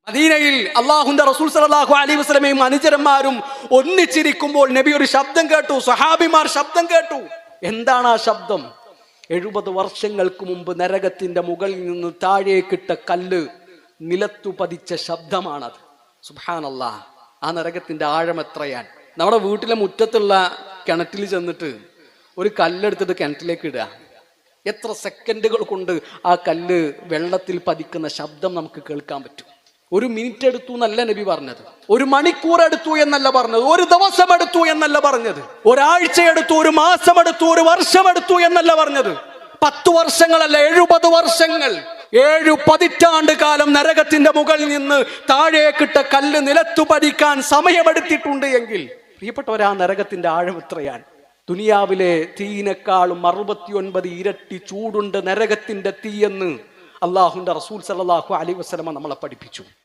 മദീനയിൽ അല്ലാഹുവിന്റെ റസൂൽ സല്ലല്ലാഹു അലൈഹി വസല്ലമയും അനുചരന്മാരും ഒന്നിച്ചിരിക്കുമ്പോൾ നബി ഒരു ശബ്ദം കേട്ടു. സ്വഹാബിമാർ ശബ്ദം കേട്ടു. എന്താണ് ആ ശബ്ദം? 70 വർഷങ്ങൾക്ക് മുമ്പ് നരകത്തിന്റെ മുകളിൽ നിന്ന് താഴേക്കിട്ട കല്ല് നിലത്തു പതിച്ച ശബ്ദമാണത്. സുബ്ഹാനല്ലാഹ്. ആ നരകത്തിന്റെ ആഴം എത്രയാണ്? നമ്മുടെ വീട്ടിലെ മുറ്റത്തുള്ള കിണറ്റിൽ ചെന്നിട്ട് ഒരു കല്ലെടുത്തിട്ട് കിണറ്റിലേക്ക് ഇടുക. എത്ര സെക്കൻഡുകൾ കൊണ്ട് ആ കല്ല് വെള്ളത്തിൽ പതിക്കുന്ന ശബ്ദം നമുക്ക് കേൾക്കാൻ പറ്റും. 1 മിനിറ്റ് എടുത്തു എന്നല്ല നബി പറഞ്ഞത്, 1 മണിക്കൂർ എടുത്തു എന്നല്ല പറഞ്ഞത്, 1 ദിവസം എടുത്തു എന്നല്ല പറഞ്ഞത്, ഒരാഴ്ച എടുത്തു, 1 മാസം എടുത്തു, 1 വർഷം എടുത്തു എന്നല്ല പറഞ്ഞത്. 10 വർഷങ്ങളല്ല, 70 വർഷങ്ങൾ, 7 പതിറ്റാണ്ട് കാലം നരകത്തിന്റെ മുകളിൽ നിന്ന് താഴേക്കിട്ട കല്ല് നിലത്തു പതിക്കാൻ സമയമെടുത്തിട്ടുണ്ട് എങ്കിൽ പ്രിയപ്പെട്ടവരാ, നരകത്തിന്റെ ആഴം എത്രയാണ്? ദുനിയാവിലെ തീയിനേക്കാളും 69 ഇരട്ടി ചൂടുണ്ട് നരകത്തിന്റെ തീയെന്ന് അല്ലാഹുവിന്റെ റസൂൽ സല്ലല്ലാഹു അലൈഹി വസല്ലമ നമ്മളെ പഠിപ്പിച്ചു.